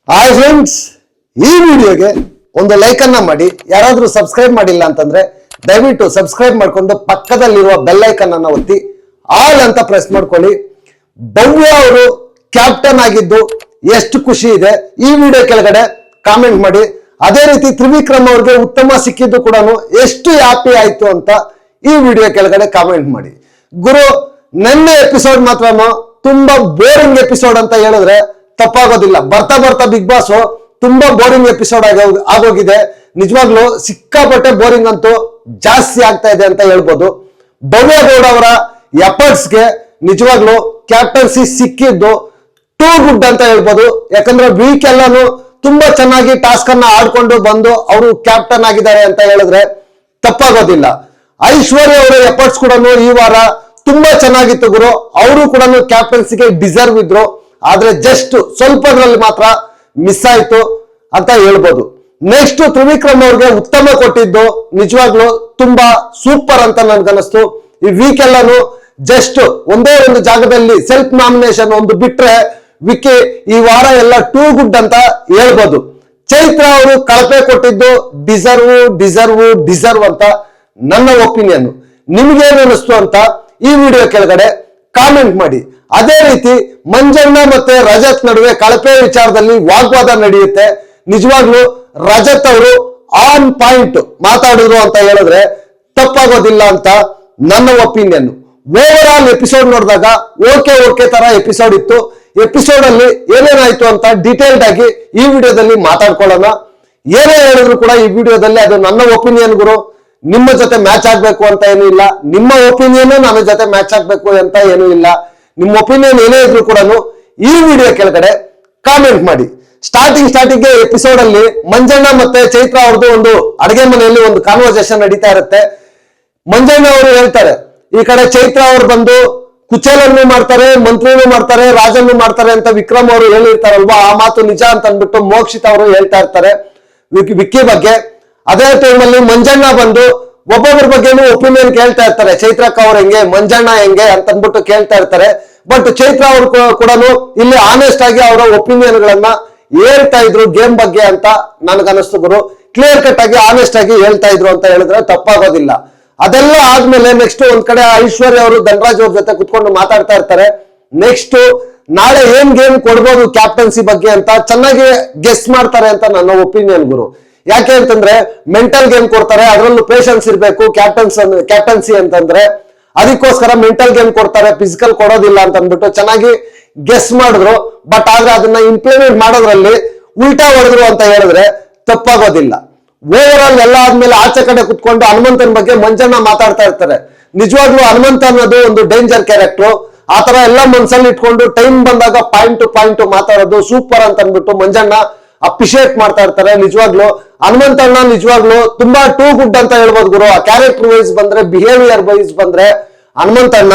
Hi friends, ಈ ವಿಡಿಯೋಗೆ ಒಂದು ಲೈಕ್ ಅನ್ನ ಮಾಡಿ. ಯಾರಾದ್ರೂ ಸಬ್ಸ್ಕ್ರೈಬ್ ಮಾಡಿಲ್ಲ ಅಂತಂದ್ರೆ ದಯವಿಟ್ಟು ಸಬ್ಸ್ಕ್ರೈಬ್ ಮಾಡ್ಕೊಂಡು ಪಕ್ಕದಲ್ಲಿರುವ ಬೆಲ್ ಐಕನ್ ಅನ್ನ ಒತ್ತಿ ಆಲ್ ಅಂತ ಪ್ರೆಸ್ ಮಾಡ್ಕೊಳ್ಳಿ. ಭವ್ಯ ಅವರು ಕ್ಯಾಪ್ಟನ್ ಆಗಿದ್ದು ಎಷ್ಟು ಖುಷಿ ಇದೆ ಈ ವಿಡಿಯೋ ಕೆಳಗಡೆ ಕಾಮೆಂಟ್ ಮಾಡಿ. ಅದೇ ರೀತಿ ತ್ರಿವಿಕ್ರಮ್ ಅವ್ರಿಗೆ ಉತ್ತಮ ಸಿಕ್ಕಿದ್ದು ಕೂಡ ಎಷ್ಟು ಹ್ಯಾಪಿ ಆಯ್ತು ಅಂತ ಈ ವಿಡಿಯೋ ಕೆಳಗಡೆ ಕಾಮೆಂಟ್ ಮಾಡಿ. ಗುರು, ನೆನ್ನೆ ಎಪಿಸೋಡ್ ಮಾತ್ರ ತುಂಬಾ ಬೋರಿಂಗ್ ಎಪಿಸೋಡ್ ಅಂತ ಹೇಳಿದ್ರೆ ತಪ್ಪಾಗೋದಿಲ್ಲ. ಬರ್ತಾ ಬರ್ತಾ ಬಿಗ್ ಬಾಸ್ ತುಂಬಾ ಬೋರಿಂಗ್ ಎಪಿಸೋಡ್ ಆಗೋಗಿದೆ. ನಿಜವಾಗ್ಲೂ ಸಿಕ್ಕಾಪಟ್ಟೆ ಬೋರಿಂಗ್ ಅಂತೂ ಜಾಸ್ತಿ ಆಗ್ತಾ ಇದೆ ಅಂತ ಹೇಳ್ಬೋದು. ಭವ್ಯ ಗೌಡ ಅವರ ಎಫರ್ಟ್ಸ್ಗೆ ನಿಜವಾಗ್ಲೂ ಕ್ಯಾಪ್ಟನ್ಸಿ ಸಿಕ್ಕಿದ್ದು ಟೂ ಗುಡ್ ಅಂತ ಹೇಳ್ಬೋದು. ಯಾಕಂದ್ರೆ ವೀಕ್ ಎಲ್ಲಾನು ತುಂಬಾ ಚೆನ್ನಾಗಿ ಟಾಸ್ಕ್ ಅನ್ನ ಆಡ್ಕೊಂಡು ಬಂದು ಅವರು ಕ್ಯಾಪ್ಟನ್ ಆಗಿದ್ದಾರೆ ಅಂತ ಹೇಳಿದ್ರೆ ತಪ್ಪಾಗೋದಿಲ್ಲ. ಐಶ್ವರ್ಯ ಅವರ ಎಫರ್ಟ್ಸ್ ಕೂಡ ಈ ವಾರ ತುಂಬಾ ಚೆನ್ನಾಗಿತ್ತು ಗುರು. ಅವರು ಕೂಡ ಕ್ಯಾಪ್ಟನ್ಸಿಗೆ ಡಿಸರ್ವ್ ಇದ್ರು. ಆದ್ರೆ ಜಸ್ಟ್ ಸ್ವಲ್ಪದ್ರಲ್ಲಿ ಮಾತ್ರ ಮಿಸ್ ಆಯ್ತು ಅಂತ ಹೇಳ್ಬೋದು. ನೆಕ್ಸ್ಟ್ ತ್ರಿವಿಕ್ರಮ್ ಅವ್ರಿಗೆ ಉತ್ತಮ ಕೊಟ್ಟಿದ್ದು ನಿಜವಾಗ್ಲೂ ತುಂಬಾ ಸೂಪರ್ ಅಂತ ನನ್ಗನ್ನಿಸ್ತು. ಈ ವೀಕ್ ಎಲ್ಲಾನು ಜಸ್ಟ್ ಒಂದೇ ಒಂದು ಜಾಗದಲ್ಲಿ ಸೆಲ್ಫ್ ನಾಮಿನೇಷನ್ ಒಂದು ಬಿಟ್ರೆ ವಿಕ್ಕಿ ಈ ವಾರ ಎಲ್ಲ ಟೂ ಗುಡ್ ಅಂತ ಹೇಳ್ಬೋದು. ಚೈತ್ರ ಅವರು ಕಳಪೆ ಕೊಟ್ಟಿದ್ದು ಡಿಸರ್ವ್ ಅಂತ ನನ್ನ ಒಪಿನಿಯನ್. ನಿಮ್ಗೇನು ಅನಿಸ್ತು ಅಂತ ಈ ವಿಡಿಯೋ ಕೆಳಗಡೆ ಕಾಮೆಂಟ್ ಮಾಡಿ. ಅದೇ ರೀತಿ ಮಂಜಣ್ಣ ಮತ್ತೆ ರಜತ್ ನಡುವೆ ಕಳಪೆ ವಿಚಾರದಲ್ಲಿ ವಾಗ್ವಾದ ನಡೆಯುತ್ತೆ. ನಿಜವಾಗ್ಲೂ ರಜತ್ ಅವರು ಆನ್ ಪಾಯಿಂಟ್ ಮಾತಾಡಿದ್ರು ಅಂತ ಹೇಳಿದ್ರೆ ತಪ್ಪಾಗೋದಿಲ್ಲ ಅಂತ ನನ್ನ ಒಪಿನಿಯನ್. ಓವರ್ ಆಲ್ ಎಪಿಸೋಡ್ ನೋಡಿದಾಗ ಓಕೆ ತರ ಎಪಿಸೋಡ್ ಇತ್ತು. ಎಪಿಸೋಡ್ ಅಲ್ಲಿ ಏನೇನಾಯ್ತು ಅಂತ ಡೀಟೇಲ್ಡ್ ಆಗಿ ಈ ವಿಡಿಯೋದಲ್ಲಿ ಮಾತಾಡ್ಕೊಳ್ಳೋಣ. ಏನೇ ಹೇಳಿದ್ರು ಕೂಡ ಈ ವಿಡಿಯೋದಲ್ಲಿ ಅದು ನನ್ನ ಒಪಿನಿಯನ್ ಗುರು. ನಿಮ್ಮ ಜೊತೆ ಮ್ಯಾಚ್ ಆಗ್ಬೇಕು ಅಂತ ಏನೂ ಇಲ್ಲ. ನಿಮ್ಮ ಒಪಿನಿಯನ್ ನನ್ನ ಜೊತೆ ಮ್ಯಾಚ್ ಆಗ್ಬೇಕು ಅಂತ ಏನೂ ಇಲ್ಲ. ನಿಮ್ಮ ಒಪಿನಿಯನ್ ಏನೇ ಇದ್ರು ಕೂಡ ಈ ವಿಡಿಯೋ ಕೆಳಗಡೆ ಕಾಮೆಂಟ್ ಮಾಡಿ. ಸ್ಟಾರ್ಟಿಂಗ್ ಎಪಿಸೋಡ್ ಅಲ್ಲಿ ಮಂಜಣ್ಣ ಮತ್ತೆ ಚೈತ್ರ ಅವ್ರದ್ದು ಒಂದು ಅಡುಗೆ ಮನೆಯಲ್ಲಿ ಒಂದು ಕಾನ್ವರ್ಸೇಷನ್ ನಡೀತಾ ಇರುತ್ತೆ. ಮಂಜಣ್ಣ ಅವರು ಹೇಳ್ತಾರೆ, ಈ ಕಡೆ ಚೈತ್ರ ಅವರು ಬಂದು ಕುಚೇಲನ್ನು ಮಾಡ್ತಾರೆ, ಮಂತ್ರಿನೂ ಮಾಡ್ತಾರೆ, ರಾಜನ್ನು ಮಾಡ್ತಾರೆ ಅಂತ ವಿಕ್ರಮ್ ಅವರು ಹೇಳಿರ್ತಾರಲ್ವಾ, ಆ ಮಾತು ನಿಜ ಅಂತ ಅಂದ್ಬಿಟ್ಟು ಮೋಕ್ಷಿತ್ ಅವರು ಹೇಳ್ತಾ ಇರ್ತಾರೆ ವಿಕ್ಕಿ ಬಗ್ಗೆ. ಅದೇ ಟೈಮಲ್ಲಿ ಮಂಜಣ್ಣ ಬಂದು ಒಬ್ಬೊಬ್ಬರ ಬಗ್ಗೆನೂ ಒಪಿನಿಯನ್ ಕೇಳ್ತಾ ಇರ್ತಾರೆ. ಚೈತ್ರಕ್ಕ ಅವ್ರು ಹೆಂಗೆ, ಮಂಜಣ್ಣ ಹೆಂಗೆ ಅಂತ ಅಂದ್ಬಿಟ್ಟು ಕೇಳ್ತಾ ಇರ್ತಾರೆ. ಬಟ್ ಚೈತ್ರ ಅವರು ಕೂಡ ಇಲ್ಲಿ ಆನೆಸ್ಟ್ ಆಗಿ ಅವರ ಒಪಿನಿಯನ್ ಗಳನ್ನ ಹೇಳ್ತಾ ಇದ್ರು ಗೇಮ್ ಬಗ್ಗೆ ಅಂತ ನನ್ಗನ್ನಿಸ್ತು ಗುರು. ಕ್ಲಿಯರ್ ಕಟ್ ಆಗಿ ಆನೆಸ್ಟ್ ಆಗಿ ಹೇಳ್ತಾ ಇದ್ರು ಅಂತ ಹೇಳಿದ್ರೆ ತಪ್ಪಾಗೋದಿಲ್ಲ. ಅದೆಲ್ಲ ಆದ್ಮೇಲೆ ನೆಕ್ಸ್ಟ್ ಒಂದ್ ಕಡೆ ಐಶ್ವರ್ಯ ಅವರು ಧನರಾಜ್ ಅವ್ರ ಜೊತೆ ಕುತ್ಕೊಂಡು ಮಾತಾಡ್ತಾ ಇರ್ತಾರೆ. ನೆಕ್ಸ್ಟ್ ನಾಳೆ ಏನ್ ಗೇಮ್ ಕೊಡ್ಬೋದು ಕ್ಯಾಪ್ಟನ್ಸಿ ಬಗ್ಗೆ ಅಂತ ಚೆನ್ನಾಗಿ ಗೆಸ್ ಮಾಡ್ತಾರೆ ಅಂತ ನನ್ನ ಒಪಿನಿಯನ್ ಗುರು. ಯಾಕೆ ಅಂತಂದ್ರೆ ಮೆಂಟಲ್ ಗೇಮ್ ಕೊಡ್ತಾರೆ, ಅದರಲ್ಲೂ ಪೇಷನ್ಸ್ ಇರ್ಬೇಕು ಕ್ಯಾಪ್ಟನ್ಸಿ ಅಂತಂದ್ರೆ. ಅದಕ್ಕೋಸ್ಕರ ಮೆಂಟಲ್ ಗೇಮ್ ಕೊಡ್ತಾರೆ, ಫಿಸಿಕಲ್ ಕೊಡೋದಿಲ್ಲ ಅಂತ ಅಂದ್ಬಿಟ್ಟು ಚೆನ್ನಾಗಿ ಗೆಸ್ ಮಾಡಿದ್ರು. ಬಟ್ ಆದ್ರೆ ಅದನ್ನ ಇಂಪ್ಲಿಮೆಂಟ್ ಮಾಡೋದ್ರಲ್ಲಿ ಉಲ್ಟಾ ಹೊಡೆದ್ರು ಅಂತ ಹೇಳಿದ್ರೆ ತಪ್ಪಾಗೋದಿಲ್ಲ. ಓವರ್ ಆಲ್ ಎಲ್ಲ ಆದ್ಮೇಲೆ ಆಚೆ ಕಡೆ ಕುತ್ಕೊಂಡು ಹನುಮಂತನ ಬಗ್ಗೆ ಮಂಜಣ್ಣ ಮಾತಾಡ್ತಾ ಇರ್ತಾರೆ. ನಿಜವಾಗ್ಲೂ ಹನುಮಂತ ಅನ್ನೋದು ಒಂದು ಡೇಂಜರ್ ಕ್ಯಾರೆಕ್ಟರ್. ಆತರ ಎಲ್ಲ ಮನ್ಸಲ್ಲಿ ಇಟ್ಕೊಂಡು ಟೈಮ್ ಬಂದಾಗ ಪಾಯಿಂಟ್ ಟು ಪಾಯಿಂಟ್ ಮಾತಾಡೋದು ಸೂಪರ್ ಅಂತ ಅಂದ್ಬಿಟ್ಟು ಮಂಜಣ್ಣ ಅಪ್ರಿಶಿಯೇಟ್ ಮಾಡ್ತಾ ಇರ್ತಾರೆ. ನಿಜವಾಗ್ಲು ಹನುಮಂತಣ್ಣ ನಿಜವಾಗ್ಲು ತುಂಬಾ ಟೂ ಗುಡ್ ಅಂತ ಹೇಳ್ಬೋದು ಗುರು. ಆ ಕ್ಯಾರೆಕ್ಟರ್ ವೈಸ್ ಬಂದ್ರೆ, ಬಿಹೇವಿಯರ್ ವೈಸ್ ಬಂದ್ರೆ ಹನುಮಂತಣ್ಣ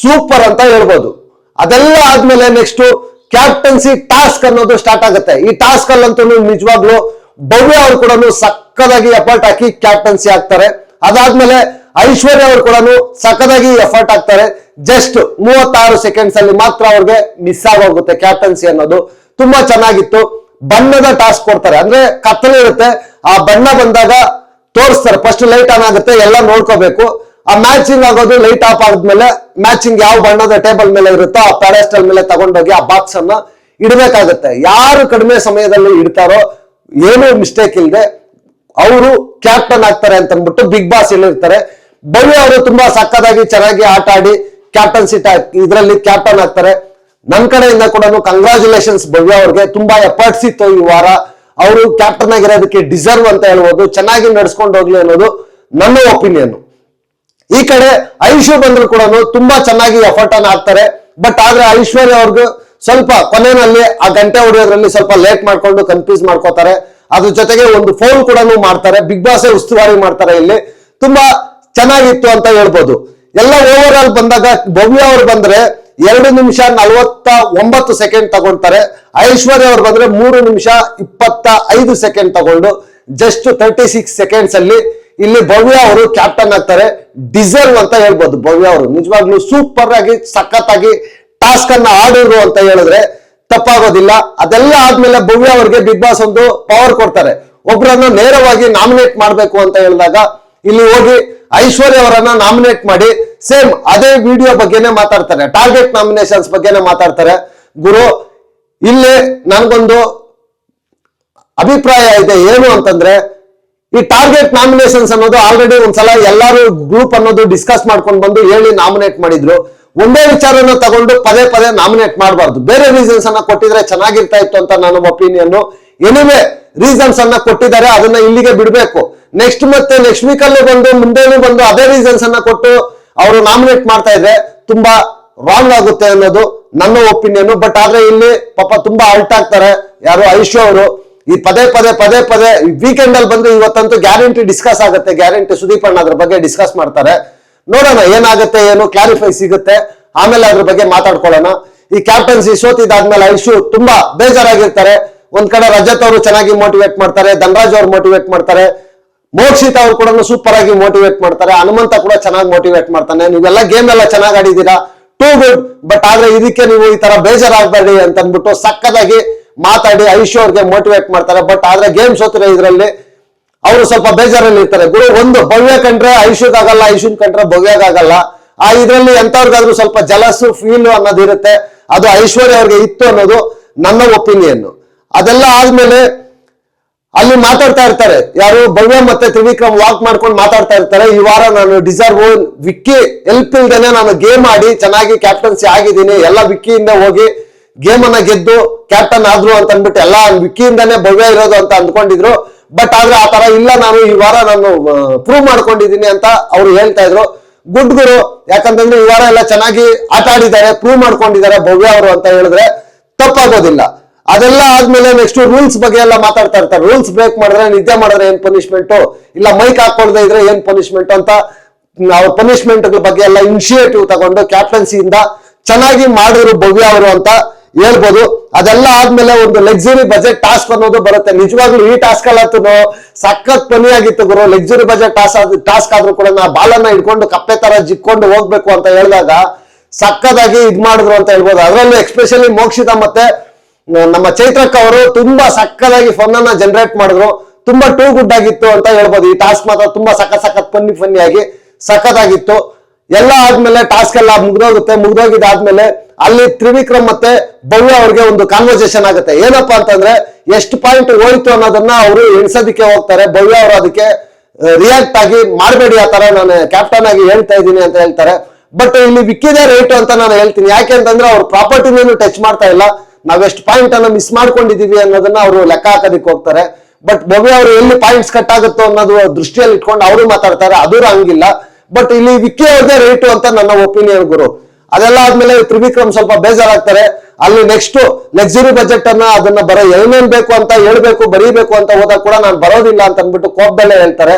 ಸೂಪರ್ ಅಂತ ಹೇಳ್ಬೋದು. ಅದೆಲ್ಲ ಆದ್ಮೇಲೆ ನೆಕ್ಸ್ಟ್ ಕ್ಯಾಪ್ಟನ್ಸಿ ಟಾಸ್ಕ್ ಅನ್ನೋದು ಸ್ಟಾರ್ಟ್ ಆಗುತ್ತೆ. ಈ ಟಾಸ್ಕ್ ಅಲ್ಲಂತೂ ನಿಜವಾಗ್ಲು ಭವ್ಯ ಅವರು ಕೂಡ ಸಕ್ಕದಾಗಿ ಎಫರ್ಟ್ ಹಾಕಿ ಕ್ಯಾಪ್ಟನ್ಸಿ ಆಗ್ತಾರೆ. ಅದಾದ್ಮೇಲೆ ಐಶ್ವರ್ಯ ಅವರು ಕೂಡ ಸಕ್ಕದಾಗಿ ಎಫರ್ಟ್ ಹಾಕ್ತಾರೆ. ಜಸ್ಟ್ 36 ಸೆಕೆಂಡ್ಸ್ ಅಲ್ಲಿ ಮಾತ್ರ ಅವ್ರಿಗೆ ಮಿಸ್ ಆಗೋಗುತ್ತೆ ಕ್ಯಾಪ್ಟನ್ಸಿ ಅನ್ನೋದು. ತುಂಬಾ ಚೆನ್ನಾಗಿತ್ತು. ಬಣ್ಣದ ಟಾಸ್ಕ್ ಕೊಡ್ತಾರೆ, ಅಂದ್ರೆ ಕತ್ತಲೆ ಇರುತ್ತೆ, ಆ ಬಣ್ಣ ಬಂದಾಗ ತೋರಿಸ್ತಾರೆ. ಫಸ್ಟ್ ಲೈಟ್ ಆನ್ ಆಗುತ್ತೆ, ಎಲ್ಲ ನೋಡ್ಕೋಬೇಕು. ಆ ಮ್ಯಾಚಿಂಗ್ ಆಗೋದು ಲೈಟ್ ಆಫ್ ಆದ್ಮೇಲೆ ಮ್ಯಾಚಿಂಗ್ ಯಾವ ಬಣ್ಣದ ಟೇಬಲ್ ಮೇಲೆ ಇರುತ್ತೋ ಆ ಪ್ಯಾಡೆಸ್ಟಲ್ ಮೇಲೆ ತಗೊಂಡೋಗಿ ಆ ಬಾಕ್ಸ್ ಅನ್ನ ಇಡಬೇಕಾಗುತ್ತೆ. ಯಾರು ಕಡಿಮೆ ಸಮಯದಲ್ಲಿ ಇಡ್ತಾರೋ ಏನೂ ಮಿಸ್ಟೇಕ್ ಇಲ್ಲದೆ ಅವರು ಕ್ಯಾಪ್ಟನ್ ಆಗ್ತಾರೆ ಅಂತ ಅಂದ್ಬಿಟ್ಟು ಬಿಗ್ ಬಾಸ್ ಹೇಳಿರ್ತಾರೆ. ಭವ್ಯ ಅವರು ತುಂಬಾ ಸಕ್ಕದಾಗಿ ಚೆನ್ನಾಗಿ ಆಟ ಆಡಿ ಕ್ಯಾಪ್ಟನ್ಸಿ ಇದರಲ್ಲಿ ಕ್ಯಾಪ್ಟನ್ ಆಗ್ತಾರೆ. ನನ್ನ ಕಡೆಯಿಂದ ಕೂಡ ಕಂಗ್ರಾಚುಲೇಷನ್ಸ್ ಭವ್ಯ ಅವ್ರಿಗೆ. ತುಂಬಾ ಎಫರ್ಟ್ಸ್ ಇತ್ತು ಈ ವಾರ. ಅವರು ಕ್ಯಾಪ್ಟನ್ ಆಗಿರೋದಕ್ಕೆ ಡಿಸರ್ವ್ ಅಂತ ಹೇಳ್ಬೋದು. ಚೆನ್ನಾಗಿ ನಡ್ಸ್ಕೊಂಡು ಹೋಗ್ಲಿ ಅನ್ನೋದು ನನ್ನ ಒಪಿನಿಯನ್. ಈ ಕಡೆ ಐಶು ಬಂದ್ರು ಕೂಡ ತುಂಬಾ ಚೆನ್ನಾಗಿ ಎಫರ್ಟ್ ಅನ್ನ ಹಾಕ್ತಾರೆ. ಬಟ್ ಆದ್ರೆ ಐಶ್ವರ್ಯ ಅವ್ರಿಗೆ ಸ್ವಲ್ಪ ಕೊನೆಯಲ್ಲಿ ಆ ಗಂಟೆ ಹೊಡೆಯೋದ್ರಲ್ಲಿ ಸ್ವಲ್ಪ ಲೇಟ್ ಮಾಡ್ಕೊಂಡು ಕನ್ಫ್ಯೂಸ್ ಮಾಡ್ಕೋತಾರೆ. ಅದ್ರ ಜೊತೆಗೆ ಒಂದು ಫೌಲ್ ಕೂಡ ಮಾಡ್ತಾರೆ. ಬಿಗ್ ಬಾಸ್ ಉಸ್ತುವಾರಿ ಮಾಡ್ತಾರೆ. ಇಲ್ಲಿ ತುಂಬಾ ಚೆನ್ನಾಗಿತ್ತು ಅಂತ ಹೇಳ್ಬೋದು. ಎಲ್ಲ ಓವರ್ ಆಲ್ ಬಂದಾಗ ಭವ್ಯ ಅವ್ರು ಬಂದ್ರೆ 2 ನಿಮಿಷ 49 ಸೆಕೆಂಡ್ ತಗೊಳ್ತಾರೆ. ಐಶ್ವರ್ಯ ಅವ್ರು ಬಂದ್ರೆ 3 ನಿಮಿಷ 25 ಸೆಕೆಂಡ್ ತಗೊಂಡು ಜಸ್ಟ್ 36 ಸೆಕೆಂಡ್ಸ್ ಅಲ್ಲಿ ಇಲ್ಲಿ ಭವ್ಯ ಅವರು ಕ್ಯಾಪ್ಟನ್ ಆಗ್ತಾರೆ. ಡಿಸರ್ವ್ ಅಂತ ಹೇಳ್ಬೋದು. ಭವ್ಯ ಅವರು ನಿಜವಾಗ್ಲೂ ಸೂಪರ್ ಆಗಿ ಸಖತ್ತಾಗಿ ಟಾಸ್ಕ್ ಅನ್ನ ಆಡಿದ್ರು ಅಂತ ಹೇಳಿದ್ರೆ ತಪ್ಪಾಗೋದಿಲ್ಲ. ಅದೆಲ್ಲ ಆದ್ಮೇಲೆ ಭವ್ಯ ಅವ್ರಿಗೆ ಬಿಗ್ ಬಾಸ್ ಒಂದು ಪವರ್ ಕೊಡ್ತಾರೆ, ಒಬ್ರನ್ನ ನೇರವಾಗಿ ನಾಮಿನೇಟ್ ಮಾಡ್ಬೇಕು ಅಂತ ಹೇಳಿದಾಗ ಇಲ್ಲಿ ಹೋಗಿ ಐಶ್ವರ್ಯ ಅವರನ್ನ ನಾಮಿನೇಟ್ ಮಾಡಿ ಸೇಮ್ ಅದೇ ವಿಡಿಯೋ ಬಗ್ಗೆನೆ ಮಾತಾಡ್ತಾರೆ, ಟಾರ್ಗೆಟ್ ನಾಮಿನೇಷನ್ಸ್ ಬಗ್ಗೆನೆ ಮಾತಾಡ್ತಾರೆ. ಗುರು ಇಲ್ಲಿ ನನ್ಗೊಂದು ಅಭಿಪ್ರಾಯ ಇದೆ, ಏನು ಅಂತಂದ್ರೆ ಈ ಟಾರ್ಗೆಟ್ ನಾಮಿನೇಷನ್ಸ್ ಅನ್ನೋದು ಆಲ್ರೆಡಿ ಒಂದ್ಸಲ ಎಲ್ಲಾರು ಗ್ರೂಪ್ ಅನ್ನೋದು ಡಿಸ್ಕಸ್ ಮಾಡ್ಕೊಂಡು ಬಂದು ಹೇಳಿ ನಾಮಿನೇಟ್ ಮಾಡಿದ್ರು. ಒಂದೇ ವಿಚಾರನ ತಗೊಂಡು ಪದೇ ಪದೇ ನಾಮಿನೇಟ್ ಮಾಡಬಾರ್ದು, ಬೇರೆ ರೀಸನ್ಸ್ ಅನ್ನ ಕೊಟ್ಟಿದ್ರೆ ಚೆನ್ನಾಗಿರ್ತಾ ಇತ್ತು ಅಂತ ನನ್ನ ಒಪಿನಿಯನ್. ಎನಿವೆ ರೀಸನ್ಸ್ ಅನ್ನ ಕೊಟ್ಟಿದ್ದಾರೆ, ಅದನ್ನ ಇಲ್ಲಿಗೆ ಬಿಡ್ಬೇಕು. ನೆಕ್ಸ್ಟ್ ವೀಕ್ ಅಲ್ಲೂ ಬಂದು ಮುಂದೆನೂ ಬಂದು ಅದೇ ರೀಸನ್ಸ್ ಅನ್ನ ಕೊಟ್ಟು ಅವರು ನಾಮಿನೇಟ್ ಮಾಡ್ತಾ ಇದ್ರೆ ತುಂಬಾ ರಾಂಗ್ ಆಗುತ್ತೆ ಅನ್ನೋದು ನನ್ನ ಒಪಿನಿಯನ್. ಬಟ್ ಆದ್ರೆ ಇಲ್ಲಿ ಪಾಪ ತುಂಬಾ ಅಲ್ಟ್ ಆಗ್ತಾರೆ ಯಾರು ಐಶು ಅವರು. ಈ ಪದೇ ಪದೇ ವೀಕೆಂಡ್ ಅಲ್ಲಿ ಬಂದು ಇವತ್ತಂತೂ ಗ್ಯಾರಂಟಿ ಡಿಸ್ಕಸ್ ಆಗುತ್ತೆ, ಗ್ಯಾರಂಟಿ ಸುದೀಪ್ ಅಣ್ಣ ಅದ್ರ ಬಗ್ಗೆ ಡಿಸ್ಕಸ್ ಮಾಡ್ತಾರೆ. ನೋಡೋಣ ಏನಾಗುತ್ತೆ, ಏನು ಕ್ಲಾರಿಫೈ ಸಿಗುತ್ತೆ, ಆಮೇಲೆ ಅದ್ರ ಬಗ್ಗೆ ಮಾತಾಡ್ಕೊಳ್ಳೋಣ. ಈ ಕ್ಯಾಪ್ಟನ್ಸಿ ಸೋತಿದಾದ್ಮೇಲೆ ಐಶು ತುಂಬಾ ಬೇಜಾರಾಗಿರ್ತಾರೆ. ಒಂದ್ ಕಡೆ ರಜತ್ ಅವರು ಚೆನ್ನಾಗಿ ಮೋಟಿವೇಟ್ ಮಾಡ್ತಾರೆ, ಧನರಾಜ್ ಅವರು ಮೋಟಿವೇಟ್ ಮಾಡ್ತಾರೆ, ಮೋಕ್ಷಿತ್ ಅವರು ಕೂಡ ಸೂಪರ್ ಆಗಿ ಮೋಟಿವೇಟ್ ಮಾಡ್ತಾರೆ, ಹನುಮಂತ ಕೂಡ ಚೆನ್ನಾಗಿ ಮೋಟಿವೇಟ್ ಮಾಡ್ತಾನೆ. ನೀವೆಲ್ಲ ಗೇಮ್ ಎಲ್ಲ ಚೆನ್ನಾಗಿ ಆಡಿದ್ದೀರಾ, ಟೂ ಗುಡ್. ಬಟ್ ಆದ್ರೆ ಇದಕ್ಕೆ ನೀವು ಈ ತರ ಬೇಜಾರಾಗಬೇಡಿ ಅಂತ ಅಂದ್ಬಿಟ್ಟು ಸಕ್ಕದಾಗಿ ಮಾತಾಡಿ ಐಶು ಅವ್ರಿಗೆ ಮೋಟಿವೇಟ್ ಮಾಡ್ತಾರೆ. ಬಟ್ ಆದ್ರೆ ಗೇಮ್ ಸೋತಿರೋ ಇದ್ರಲ್ಲಿ ಅವರು ಸ್ವಲ್ಪ ಬೇಜಾರಲ್ಲಿ ಇರ್ತಾರೆ. ಗುರು ಒಂದು ಭವ್ಯ ಕಂಡ್ರೆ ಐಶುಗಾಗಲ್ಲ, ಐಶುನ್ ಕಂಡ್ರೆ ಭವ್ಯಗಾಗಲ್ಲ. ಆ ಇದ್ರಲ್ಲಿ ಎಂತವ್ರಿಗಾದ್ರೂ ಸ್ವಲ್ಪ ಜಲಸು ಫೀಲ್ ಅನ್ನೋದು ಇರುತ್ತೆ, ಅದು ಐಶ್ವರ್ಯ ಅವ್ರಿಗೆ ಇತ್ತು ಅನ್ನೋದು ನನ್ನ ಒಪಿನಿಯನ್. ಅದೆಲ್ಲ ಆದ್ಮೇಲೆ ಅಲ್ಲಿ ಮಾತಾಡ್ತಾ ಇರ್ತಾರೆ ಯಾರು ಭವ್ಯ ಮತ್ತೆ ತ್ರಿವಿಕ್ರಮ್ ವಾಕ್ ಮಾಡ್ಕೊಂಡು ಮಾತಾಡ್ತಾ ಇರ್ತಾರೆ. ಈ ವಾರ ನಾನು ಡಿಸರ್ವ್, ವಿಕ್ಕಿ ಹೆಲ್ಪ್ ಇಲ್ದೇನೆ ನಾನು ಗೇಮ್ ಆಡಿ ಚೆನ್ನಾಗಿ ಕ್ಯಾಪ್ಟನ್ಸಿ ಆಗಿದ್ದೀನಿ, ಎಲ್ಲ ವಿಕ್ಕಿಯಿಂದ ಹೋಗಿ ಗೇಮ್ ಅನ್ನ ಗೆದ್ದು ಕ್ಯಾಪ್ಟನ್ ಆದ್ರು ಅಂತ ಅಂದ್ಬಿಟ್ಟು ಎಲ್ಲ ವಿಕ್ಕಿಯಿಂದಾನೇ ಭವ್ಯ ಇರೋದು ಅಂತ ಅಂದ್ಕೊಂಡಿದ್ರು. ಬಟ್ ಆದ್ರೆ ಆ ತರ ಇಲ್ಲ, ನಾನು ಈ ವಾರ ನಾನು ಪ್ರೂವ್ ಮಾಡ್ಕೊಂಡಿದ್ದೀನಿ ಅಂತ ಅವ್ರು ಹೇಳ್ತಾ ಇದ್ರು. ಗುಡ್ ಗುರು, ಯಾಕಂತಂದ್ರೆ ಈ ವಾರ ಎಲ್ಲ ಚೆನ್ನಾಗಿ ಆಟ ಆಡಿದ್ದಾರೆ, ಪ್ರೂವ್ ಮಾಡ್ಕೊಂಡಿದ್ದಾರೆ ಭವ್ಯ ಅವರು ಅಂತ ಹೇಳಿದ್ರೆ ತಪ್ಪಾಗೋದಿಲ್ಲ. ಅದೆಲ್ಲ ಆದ್ಮೇಲೆ ನೆಕ್ಸ್ಟ್ ರೂಲ್ಸ್ ಬಗ್ಗೆ ಎಲ್ಲ ಮಾತಾಡ್ತಾ ಇರ್ತಾರೆ. ರೂಲ್ಸ್ ಬ್ರೇಕ್ ಮಾಡಿದ್ರೆ, ನಿದ್ದೆ ಮಾಡಿದ್ರೆ ಏನ್ ಪನಿಷ್ಮೆಂಟ್, ಇಲ್ಲ ಮೈಕ್ ಹಾಕೊಳ್ದೆ ಇದ್ರೆ ಏನ್ ಪನಿಷ್ಮೆಂಟ್ ಅಂತ ಅವ್ರ ಪನಿಷ್ಮೆಂಟ್ ಬಗ್ಗೆ ಎಲ್ಲ ಇನಿಷಿಯೇಟಿವ್ ತಗೊಂಡು ಕ್ಯಾಪ್ಟನ್ಸಿಯಿಂದ ಚೆನ್ನಾಗಿ ಮಾಡಿದ್ರು ಭವ್ಯ ಅವರು ಅಂತ ಹೇಳ್ಬೋದು. ಅದೆಲ್ಲ ಆದ್ಮೇಲೆ ಒಂದು ಲಕ್ಸುರಿ ಬಜೆಟ್ ಟಾಸ್ಕ್ ಅನ್ನೋದು ಬರುತ್ತೆ. ನಿಜವಾಗ್ಲೂ ಈ ಟಾಸ್ಕ್ ಅಲ್ಲಂತೂ ಸಖತ್ ಪನಿಯಾಗಿತ್ತು ಗುರು. ಲಕ್ಸುರಿ ಬಜೆಟ್ ಟಾಸ್ಕ್ ಆದ್ರೂ ಕೂಡ ನಾ ಬಾಲನ್ನ ಹಿಡ್ಕೊಂಡು ಕಪ್ಪೆ ತರ ಜಿಕ್ಕೊಂಡು ಹೋಗ್ಬೇಕು ಅಂತ ಹೇಳಿದಾಗ ಸಕ್ಕದಾಗಿ ಇದ್ ಮಾಡಿದ್ರು ಅಂತ ಹೇಳ್ಬೋದು. ಅದರಲ್ಲೂ ಎಕ್ಸ್ಪೆಷಲಿ ಮೋಕ್ಷಿತ ಮತ್ತೆ ನಮ್ಮ ಚೈತ್ರಕ್ಕ ಅವರು ತುಂಬಾ ಸಕ್ಕದಾಗಿ ಫನ್ ಅನ್ನ ಜನರೇಟ್ ಮಾಡಿದ್ರು. ತುಂಬಾ ಟೂ ಗುಡ್ ಆಗಿತ್ತು ಅಂತ ಹೇಳ್ಬೋದು. ಈ ಟಾಸ್ಕ್ ಮಾತ್ರ ತುಂಬಾ ಸಖತ್ ಫನ್ನಿ ಆಗಿ ಸಖತ್ತಾಗಿತ್ತು. ಎಲ್ಲ ಆದ್ಮೇಲೆ ಟಾಸ್ಕ್ ಎಲ್ಲ ಮುಗ್ದೋಗಿದ್ದಾದ್ಮೇಲೆ ಅಲ್ಲಿ ತ್ರಿವಿಕ್ರಮ್ ಮತ್ತೆ ಭವ್ಯ ಅವ್ರಿಗೆ ಒಂದು ಕಾನ್ವರ್ಸೇಷನ್ ಆಗುತ್ತೆ. ಏನಪ್ಪಾ ಅಂತಂದ್ರೆ ಎಷ್ಟು ಪಾಯಿಂಟ್ ಹೋಯ್ತು ಅನ್ನೋದನ್ನ ಅವರು ಎಣ್ಸೋದಕ್ಕೆ ಹೋಗ್ತಾರೆ. ಭವ್ಯ ಅವರು ಅದಕ್ಕೆ ರಿಯಾಕ್ಟ್ ಆಗಿ ಮಾಡಬೇಡಿ, ಆ ತರ ನಾನು ಕ್ಯಾಪ್ಟನ್ ಆಗಿ ಹೇಳ್ತಾ ಇದ್ದೀನಿ ಅಂತ ಹೇಳ್ತಾರೆ. ಬಟ್ ಇಲ್ಲಿ ವಿಕ್ಕಿದೆ ರೇಟ್ ಅಂತ ನಾನು ಹೇಳ್ತೀನಿ. ಯಾಕೆ ಅಂತಂದ್ರೆ ಅವ್ರ ಪ್ರಾಪರ್ಟಿನೇನು ಟಚ್ ಮಾಡ್ತಾ ಇಲ್ಲ, ನಾವೆಷ್ಟು ಪಾಯಿಂಟ್ ಅನ್ನ ಮಿಸ್ ಮಾಡ್ಕೊಂಡಿದೀವಿ ಅನ್ನೋದನ್ನ ಅವರು ಲೆಕ್ಕ ಹಾಕೋದಕ್ಕೆ ಹೋಗ್ತಾರೆ. ಬಟ್ ಭವ್ಯ ಅವರು ಎಲ್ಲಿ ಪಾಯಿಂಟ್ಸ್ ಕಟ್ ಆಗುತ್ತೋ ಅನ್ನೋದು ದೃಷ್ಟಿಯಲ್ಲಿ ಇಟ್ಕೊಂಡು ಅವರು ಮಾತಾಡ್ತಾರೆ, ಅದು ಹಂಗಿಲ್ಲ. ಬಟ್ ಇಲ್ಲಿ ವಿಕ್ಕಿ ಅವ್ರದೇ ರೇಟು ಅಂತ ನನ್ನ ಒಪಿನಿಯನ್ ಗುರು. ಅದೆಲ್ಲ ಆದ್ಮೇಲೆ ತ್ರಿವಿಕ್ರಮ್ ಸ್ವಲ್ಪ ಬೇಜಾರಾಗ್ತಾರೆ. ಅಲ್ಲಿ ನೆಕ್ಸ್ಟ್ ಲಕ್ಸುರಿ ಬಜೆಟ್ ಅನ್ನ ಅದನ್ನ ಏನೇನ್ ಬೇಕು ಅಂತ ಹೇಳ್ಬೇಕು, ಬರೀಬೇಕು ಅಂತ ಹೋದಾಗ ಕೂಡ ನಾನು ಬರೋದಿಲ್ಲ ಅಂತ ಅಂದ್ಬಿಟ್ಟು ಕೋಪದಲ್ಲೇ ಹೇಳ್ತಾರೆ.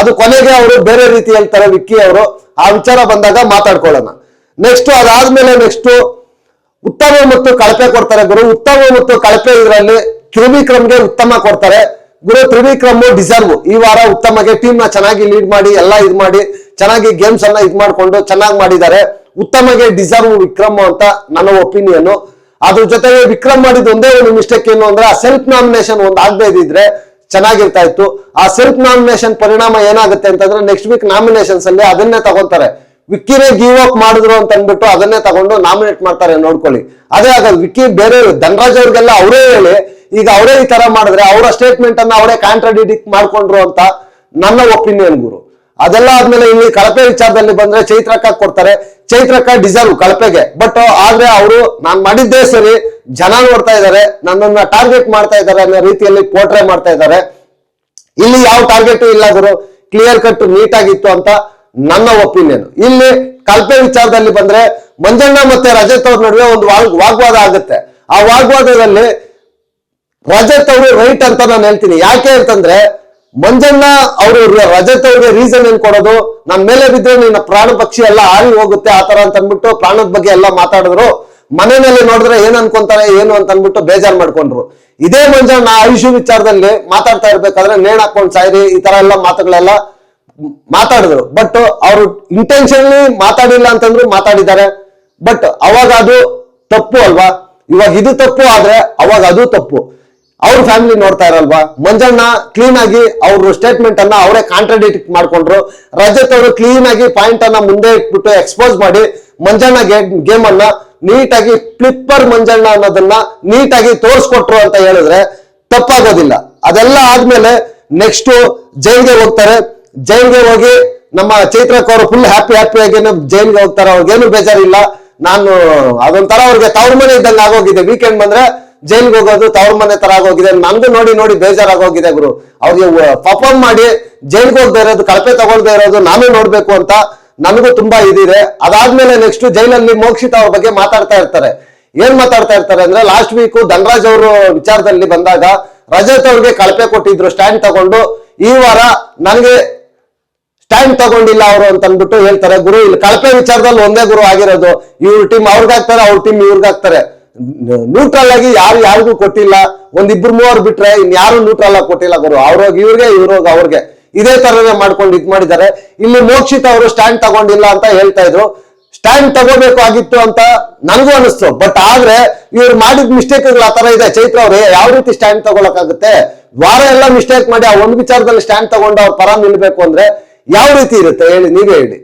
ಅದು ಕೊನೆಗೆ ಅವರು ಬೇರೆ ರೀತಿ ಹೇಳ್ತಾರೆ ವಿಕ್ಕಿ ಅವರು. ಆ ವಿಚಾರ ಬಂದಾಗ ಮಾತಾಡ್ಕೊಳ್ಳೋಣ. ನೆಕ್ಸ್ಟ್ ಅದಾದ್ಮೇಲೆ ನೆಕ್ಸ್ಟ್ ಉತ್ತಮ ಮತ್ತು ಕಳಪೆ ಕೊಡ್ತಾರೆ ಗುರು. ಉತ್ತಮ ಮತ್ತು ಕಳಪೆ ಇದರಲ್ಲಿ ತ್ರಿವಿಕ್ರಮ್ಗೆ ಉತ್ತಮ ಕೊಡ್ತಾರೆ ಗುರು. ತ್ರಿವಿಕ್ರಮ್ ಡಿಸರ್ವ್ ಈ ವಾರ ಉತ್ತಮಗೆ, ಟೀಮ್ ನ ಚೆನ್ನಾಗಿ ಲೀಡ್ ಮಾಡಿ ಎಲ್ಲ ಇದ್ ಮಾಡಿ ಚೆನ್ನಾಗಿ ಗೇಮ್ಸ್ ಅನ್ನ ಇದ್ ಮಾಡ್ಕೊಂಡು ಚೆನ್ನಾಗಿ ಮಾಡಿದ್ದಾರೆ. ಉತ್ತಮಗೆ ಡಿಸರ್ವ್ ವಿಕ್ರಮ್ ಅಂತ ನನ್ನ ಒಪಿನಿಯನ್. ಅದ್ರ ಜೊತೆಗೆ ವಿಕ್ರಮ್ ಮಾಡಿದ ಒಂದೇ ಒಂದು ಮಿಸ್ಟೇಕ್ ಏನು ಅಂದ್ರೆ ಆ ಸೆಲ್ಫ್ ನಾಮಿನೇಷನ್ ಒಂದು ಆಗದೆ ಇದ್ರೆ ಚೆನ್ನಾಗಿರ್ತಾ ಇತ್ತು. ಆ ಸೆಲ್ಫ್ ನಾಮಿನೇಷನ್ ಪರಿಣಾಮ ಏನಾಗುತ್ತೆ ಅಂತಂದ್ರೆ ನೆಕ್ಸ್ಟ್ ವೀಕ್ ನಾಮಿನೇಷನ್ಸ್ ಅಲ್ಲಿ ಅದನ್ನೇ ತಗೊಂತಾರೆ. ವಿಕ್ಕಿನೇ ಗಿವ್ ಅಪ್ ಮಾಡಿದ್ರು ಅಂತ ಅಂದ್ಬಿಟ್ಟು ಅದನ್ನೇ ತಗೊಂಡು ನಾಮಿನೇಟ್ ಮಾಡ್ತಾರೆ, ನೋಡ್ಕೊಳ್ಳಿ. ಅದೇ ಆಗೋದು. ವಿಕ್ಕಿ ಬೇರೆ ಧನರಾಜ್ ಅವ್ರಿಗೆಲ್ಲ ಅವರೇ ಹೇಳಿ ಈಗ ಅವರೇ ಈ ತರ ಮಾಡಿದ್ರೆ ಅವರ ಸ್ಟೇಟ್ಮೆಂಟ್ ಅನ್ನ ಅವರೇ ಕಾಂಟ್ರಾಡಿಕ್ಟ್ ಮಾಡ್ಕೊಂಡ್ರು ಅಂತ ನನ್ನ ಒಪಿನಿಯನ್ ಗುರು. ಅದೆಲ್ಲ ಆದ್ಮೇಲೆ ಇಲ್ಲಿ ಕಳಪೆ ವಿಚಾರದಲ್ಲಿ ಬಂದ್ರೆ ಚೈತ್ರಕ್ಕ ಕೊಡ್ತಾರೆ. ಚೈತ್ರಕ್ಕ ಡಿಸರ್ವ್ ಕಳಪೆಗೆ. ಬಟ್ ಆದ್ರೆ ಅವರು ನಾನ್ ಮಾಡಿದ್ದೇ ಸರಿ, ಜನ ನೋಡ್ತಾ ಇದ್ದಾರೆ, ನನ್ನನ್ನ ಟಾರ್ಗೆಟ್ ಮಾಡ್ತಾ ಇದ್ದಾರೆ ಅನ್ನೋ ರೀತಿಯಲ್ಲಿ ಪೋರ್ಟ್ರೇ ಮಾಡ್ತಾ ಇದ್ದಾರೆ. ಇಲ್ಲಿ ಯಾವ ಟಾರ್ಗೆಟ್ ಇಲ್ಲ ಗುರು, ಕ್ಲಿಯರ್ ಕಟ್ ನೀಟ್ ಆಗಿತ್ತು ಅಂತ ನನ್ನ ಒಪಿನಿಯನ್. ಇಲ್ಲಿ ಕಳಪೆ ವಿಚಾರದಲ್ಲಿ ಬಂದ್ರೆ ಮಂಜಣ್ಣ ಮತ್ತೆ ರಜತ್ ಅವ್ರ ನಡುವೆ ಒಂದು ವಾಗ್ವಾದ ಆಗುತ್ತೆ. ಆ ವಾಗ್ವಾದದಲ್ಲಿ ರಜತ್ ಅವರು ರೈಟ್ ಅಂತ ನಾನು ಹೇಳ್ತೀನಿ. ಯಾಕೆ ಅಂತಂದ್ರೆ ಮಂಜಣ್ಣ ಅವರು ರಜತ್ ಅವ್ರಿಗೆ ರೀಸನ್ ಏನ್ ಕೊಡೋದು, ನನ್ನ ಮೇಲೆ ಬಿದ್ರೆ ನಿನ್ನ ಪ್ರಾಣ ಪಕ್ಷಿ ಎಲ್ಲ ಹಾರಿ ಹೋಗುತ್ತೆ ಆ ತರ ಅಂತ ಅಂದ್ಬಿಟ್ಟು ಪ್ರಾಣದ ಬಗ್ಗೆ ಎಲ್ಲ ಮಾತಾಡಿದ್ರು. ಮನೆಯಲ್ಲಿ ನೋಡಿದ್ರೆ ಏನ್ ಅನ್ಕೊಂತಾರೆ ಏನು ಅಂತ ಅಂದ್ಬಿಟ್ಟು ಬೇಜಾರ್ ಮಾಡ್ಕೊಂಡ್ರು. ಇದೇ ಮಂಜಣ್ಣ ಐಶು ವಿಚಾರದಲ್ಲಿ ಮಾತಾಡ್ತಾ ಇರ್ಬೇಕಾದ್ರೆ ನೇಣ್ ಹಾಕೊಂಡ್ ಸಾಯ್ರಿ ಈ ತರ ಎಲ್ಲ ಮಾತುಗಳೆಲ್ಲ ಮಾತಾಡಿದ್ರು. ಬಟ್ ಅವರು ಇಂಟೆನ್ಷನ್ಲಿ ಮಾತಾಡಿಲ್ಲ ಅಂತಂದ್ರು ಮಾತಾಡಿದ್ದಾರೆ. ಬಟ್ ಅವಾಗ ಅದು ತಪ್ಪು ಅಲ್ವಾ. ಇವಾಗ ಇದು ತಪ್ಪು ಆದ್ರೆ ಅವಾಗ ಅದು ತಪ್ಪು. ಅವ್ರ ಫ್ಯಾಮಿಲಿ ನೋಡ್ತಾ ಇರಲ್ವಾ? ಮಂಜಣ್ಣ ಕ್ಲೀನ್ ಆಗಿ ಅವ್ರ ಸ್ಟೇಟ್ಮೆಂಟ್ ಅನ್ನ ಅವರೇ ಕಾಂಟ್ರಡಿಕ್ಟ್ ಮಾಡ್ಕೊಂಡ್ರು. ರಜತ್ ಅವರು ಕ್ಲೀನ್ ಆಗಿ ಪಾಯಿಂಟ್ ಅನ್ನ ಮುಂದೆ ಇಟ್ಬಿಟ್ಟು ಎಕ್ಸ್ಪೋಸ್ ಮಾಡಿ ಮಂಜಣ್ಣ ಗೇಮ್ ಅನ್ನ ನೀಟಾಗಿ ಫ್ಲಿಪ್ಪರ್ ಮಂಜಣ್ಣ ಅನ್ನೋದನ್ನ ನೀಟಾಗಿ ತೋರಿಸ್ಕೊಟ್ರು ಅಂತ ಹೇಳಿದ್ರೆ ತಪ್ಪಾಗೋದಿಲ್ಲ. ಅದೆಲ್ಲ ಆದ್ಮೇಲೆ ನೆಕ್ಸ್ಟ್ ಜೈಲ್ಗೆ ಹೋಗ್ತಾರೆ. ಜೈಲ್ಗೆ ಹೋಗಿ ನಮ್ಮ ಚೈತ್ರಕ್ ಅವರು ಫುಲ್ ಹ್ಯಾಪಿಯಾಗಿ ಜೈಲ್ಗೆ ಹೋಗ್ತಾರೆ. ಅವ್ರಿಗೇನು ಬೇಜಾರಿಲ್ಲ. ನಾನು ಅದೊಂಥರ ಅವ್ರಿಗೆ ತವ್ರ ಮನೆ ಇದ್ದಂಗೆ ಆಗೋಗಿದೆ. ವೀಕೆಂಡ್ ಬಂದ್ರೆ ಜೈಲ್ಗೆ ಹೋಗೋದು ತವ್ರ ಮನೆ ತರ ಆಗೋಗಿದೆ. ನನ್ಗೂ ನೋಡಿ ಬೇಜಾರಾಗೋಗಿದೆ ಗುರು. ಅವ್ರಿಗೆ ಪರ್ಫಾರ್ಮ್ ಮಾಡಿ ಜೈಲ್ಗೆ ಹೋಗದೆ ಇರೋದು, ಕಳಪೆ ತಗೊಳ್ದೆ ಇರೋದು ನಾನು ನೋಡ್ಬೇಕು ಅಂತ ನನಗೂ ತುಂಬಾ ಇದಿದೆ. ಅದಾದ್ಮೇಲೆ ನೆಕ್ಸ್ಟ್ ಜೈಲಲ್ಲಿ ಮೋಕ್ಷಿತ ಅವ್ರ ಬಗ್ಗೆ ಮಾತಾಡ್ತಾ ಇರ್ತಾರೆ. ಏನ್ ಮಾತಾಡ್ತಾ ಇರ್ತಾರೆ ಅಂದ್ರೆ, ಲಾಸ್ಟ್ ವೀಕ್ ಧನರಾಜ್ ಅವರು ವಿಚಾರದಲ್ಲಿ ಬಂದಾಗ ರಜತ್ ಅವ್ರಿಗೆ ಕಳಪೆ ಕೊಟ್ಟಿದ್ರು ಸ್ಟ್ಯಾಂಡ್ ತಗೊಂಡು. ಈ ವಾರ ನನಗೆ ಸ್ಟ್ಯಾಂಡ್ ತಗೊಂಡಿಲ್ಲ ಅವರು ಅಂತ ಅಂದ್ಬಿಟ್ಟು ಹೇಳ್ತಾರೆ. ಗುರು ಇಲ್ಲಿ ಕಳಪೆ ವಿಚಾರದಲ್ಲಿ ಒಂದೇ ಗುರು ಆಗಿರೋದು. ಇವ್ರ ಟೀಮ್ ಅವ್ರಿಗಾಗ್ತಾರೆ, ಅವ್ರ ಟೀಮ್ ಇವ್ರಿಗಾಗ್ತಾರೆ. ನ್ಯೂಟ್ರಲ್ ಆಗಿ ಯಾರಿಗೂ ಕೊಟ್ಟಿಲ್ಲ. ಒಂದಿಬ್ರು ಮೂವರು ಬಿಟ್ರೆ ಇನ್ಯಾರು ನ್ಯೂಟ್ರಲ್ ಆಗಿ ಕೊಟ್ಟಿಲ್ಲ ಗುರು. ಅವ್ರೋಗಿ ಇವ್ರಿಗೆ, ಇವ್ರೋಗಿ ಅವ್ರಿಗೆ, ಇದೇ ತರನೇ ಮಾಡ್ಕೊಂಡು ಇದ್ ಮಾಡಿದ್ದಾರೆ. ಇಲ್ಲಿ ಮೋಕ್ಷಿತ ಅವರು ಸ್ಟ್ಯಾಂಡ್ ತಗೊಂಡಿಲ್ಲ ಅಂತ ಹೇಳ್ತಾ ಇದ್ರು. ಸ್ಟ್ಯಾಂಡ್ ತಗೋಬೇಕು ಆಗಿತ್ತು ಅಂತ ನನಗೂ ಅನಿಸ್ತು. ಬಟ್ ಆದ್ರೆ ಇವ್ರು ಮಾಡಿದ ಮಿಸ್ಟೇಕ್ಗಳು ಆ ತರ ಇದೆ. ಚೈತ್ರ ಅವ್ರೆ ಯಾವ ರೀತಿ ಸ್ಟ್ಯಾಂಡ್ ತಗೊಳಕಾಗುತ್ತೆ? ವಾರ ಎಲ್ಲ ಮಿಸ್ಟೇಕ್ ಮಾಡಿ ಆ ಒಂದು ವಿಚಾರದಲ್ಲಿ ಸ್ಟ್ಯಾಂಡ್ ತಗೊಂಡು ಅವ್ರ ಪರ ನಿಲ್ಬೇಕು ಅಂದ್ರೆ ಯಾವ ರೀತಿ ಇರುತ್ತೆ ಹೇಳಿ, ನೀವೇ ಹೇಳಿ.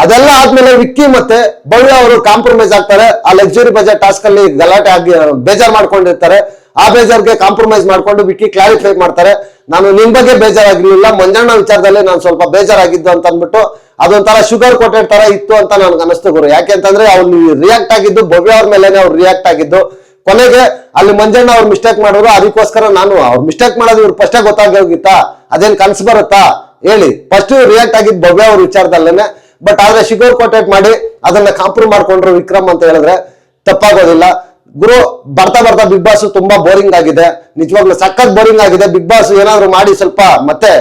ಅದೆಲ್ಲ ಆದ್ಮೇಲೆ ವಿಕ್ಕಿ ಮತ್ತೆ ಭವ್ಯ ಅವರು ಕಾಂಪ್ರಮೈಸ್ ಆಗ್ತಾರೆ. ಆ ಲಕ್ಸುರಿ ಬಜೆಟ್ ಟಾಸ್ಕ್ ಅಲ್ಲಿ ಗಲಾಟೆ ಆಗಿ ಬೇಜಾರ್ ಮಾಡ್ಕೊಂಡಿರ್ತಾರೆ. ಆ ಬೇಜಾರ್ಗೆ ಕಾಂಪ್ರಮೈಸ್ ಮಾಡ್ಕೊಂಡು ವಿಕ್ಕಿ ಕ್ಲಾರಿಫೈ ಮಾಡ್ತಾರೆ. ನಾನು ನಿಮ್ ಬಗ್ಗೆ ಬೇಜಾರಾಗಿರ್ಲಿಲ್ಲ, ಮಂಜಣ್ಣ ವಿಚಾರದಲ್ಲಿ ನಾನು ಸ್ವಲ್ಪ ಬೇಜಾರಾಗಿದ್ದು ಅಂತ ಅಂದ್ಬಿಟ್ಟು ಅದೊಂಥರ ಶುಗರ್ ಕೋಟೆಡ್ ತರ ಇತ್ತು ಅಂತ ನನ್ಗೆ ಅನಿಸ್ತು ಗುರು. ಯಾಕೆಂತಂದ್ರೆ ಅವ್ನು ರಿಯಾಕ್ಟ್ ಆಗಿದ್ದು ಭವ್ಯ ಅವ್ರ ಮೇಲೆನೆ ಅವ್ರು ರಿಯಾಕ್ಟ್ ಆಗಿದ್ದು. ಕೊನೆಗೆ ಅಲ್ಲಿ ಮಂಜಣ್ಣ ಅವ್ರು ಮಿಸ್ಟೇಕ್ ಮಾಡಿದ್ರು. ಅದಕ್ಕೋಸ್ಕರ ನಾನು ಅವ್ರು ಮಿಸ್ಟೇಕ್ ಮಾಡೋದು ಇವ್ರು ಫಸ್ಟೇ ಗೊತ್ತಾಗಿ ಹೋಗಿತ್ತಾ? ಅದೇನ್ ಕನ್ಸು ಬರುತ್ತಾ ಹೇಳಿ? ಫಸ್ಟ್ ರಿಯಾಕ್ಟ್ ಆಗಿದ್ದು ಭವ್ಯ ಅವ್ರ ವಿಚಾರದಲ್ಲೇನೆ. ಬಟ್ ಆದ್ರೆ ಶುಗರ್ ಕೋಟೆಡ್ ಮಾಡಿ ಅದನ್ನ ಕಾಂಪ್ರಮೈಸ್ ಮಾಡ್ಕೊಂಡ್ರು ವಿಕ್ರಮ್ ಅಂತ ಹೇಳಿದ್ರೆ ತಪ್ಪಾಗೋದಿಲ್ಲ ಗುರು. ಬರ್ತಾ ಬಿಗ್ ಬಾಸ್ ತುಂಬಾ ಬೋರಿಂಗ್ ಆಗಿದೆ. ನಿಜವಾಗ್ಲೂ ಸಖತ್ ಬೋರಿಂಗ್ ಆಗಿದೆ. ಬಿಗ್ ಬಾಸ್ ಏನಾದ್ರು ಮಾಡಿ ಸ್ವಲ್ಪ ಮತ್ತೆ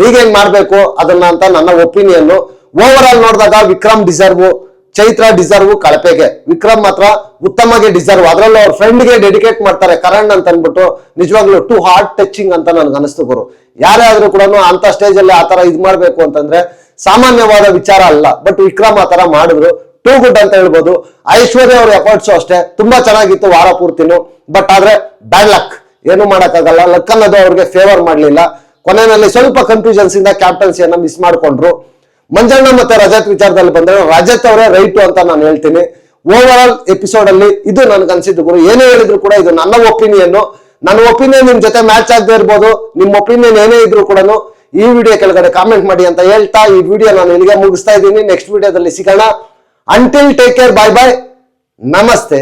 ರೀಗೈನ್ ಮಾಡ್ಬೇಕು ಅದನ್ನ ಅಂತ ನನ್ನ ಒಪಿನಿಯನ್. ಓವರ್ ಆಲ್ ನೋಡಿದಾಗ ವಿಕ್ರಮ್ ಡಿಸರ್ವ್, ಚೈತ್ರ ಡಿಸರ್ವ್ ಕಳಪೆಗೆ. ವಿಕ್ರಮ್ ಮಾತ್ರ ಉತ್ತಮಗೆ ಡಿಸರ್ವ್. ಅದ್ರಲ್ಲೂ ಅವ್ರ ಫ್ರೆಂಡ್ಗೆ ಡೆಡಿಕೇಟ್ ಮಾಡ್ತಾರೆ ಕರಣ್ ಅಂತ ಅನ್ಬಿಟ್ಟು. ನಿಜವಾಗ್ಲೂ ಟು ಹಾರ್ಟ್ ಟಚಿಂಗ್ ಅಂತ ನನ್ಗೆ ಅನಿಸ್ತು ಗುರು. ಯಾರೇ ಆದ್ರೂ ಕೂಡ ಅಂತ ಸ್ಟೇಜ್ ಅಲ್ಲಿ ಆತರ ಇದ್ ಮಾಡ್ಬೇಕು ಅಂತಂದ್ರೆ ಸಾಮಾನ್ಯವಾದ ವಿಚಾರ ಅಲ್ಲ. ಬಟ್ ವಿಕ್ರಮ್ ಆತರ ಮಾಡಿದ್ರು, ಟೂ ಗುಡ್ ಅಂತ ಹೇಳ್ಬೋದು. ಐಶ್ವರ್ಯ ಅವ್ರ ಎಫರ್ಟ್ಸ್ ಅಷ್ಟೇ ತುಂಬಾ ಚೆನ್ನಾಗಿತ್ತು ವಾರ ಪೂರ್ತಿನು. ಬಟ್ ಆದ್ರೆ ಬ್ಯಾಡ್ ಲಕ್, ಏನು ಮಾಡಕ್ಕಾಗಲ್ಲ. ಲಕ್ ಅನ್ನೋದು ಅವ್ರಿಗೆ ಫೇವರ್ ಮಾಡ್ಲಿಲ್ಲ. ಕೊನೆಯಲ್ಲಿ ಸ್ವಲ್ಪ ಕನ್ಫ್ಯೂಷನ್ಸ್ ಇಂದ ಕ್ಯಾಪ್ಟನ್ಸಿಯನ್ನ ಮಿಸ್ ಮಾಡ್ಕೊಂಡ್ರು. ಮಂಜಣ್ಣ ಮತ್ತೆ ರಜತ್ ವಿಚಾರದಲ್ಲಿ ಬಂದ್ರೆ ರಜತ್ ಅವರೇ ರೈಟು ಅಂತ ನಾನು ಹೇಳ್ತೀನಿ. ಓವರ್ ಆಲ್ ಎಪಿಸೋಡ್ ಅಲ್ಲಿ ಇದು ನನ್ಗೆ ಅನ್ಸಿದ್ದು ಗುರು. ಏನೇ ಹೇಳಿದ್ರು ಕೂಡ ಇದು ನನ್ನ ಒಪಿನಿಯನ್. ನನ್ನ ಒಪಿನಿಯನ್ ನಿಮ್ ಜೊತೆ ಮ್ಯಾಚ್ ಆಗದೆ ಇರ್ಬೋದು. ನಿಮ್ ಒಪಿನಿಯನ್ ಏನೇ ಇದ್ರು ಕೂಡ ಈ ವಿಡಿಯೋ ಕೆಳಗಡೆ ಕಾಮೆಂಟ್ ಮಾಡಿ ಅಂತ ಹೇಳ್ತಾ ಈ ವಿಡಿಯೋ ನಾನು ಇಲ್ಲಿಗೆ ಮುಗಿಸ್ತಾ ಇದ್ದೀನಿ. ನೆಕ್ಸ್ಟ್ ವಿಡಿಯೋದಲ್ಲಿ ಸಿಗೋಣ. ಅಂಟಿಲ್ ಟೇಕ್ ಕೇರ್, ಬಾಯ್ ಬಾಯ್, ನಮಸ್ತೆ.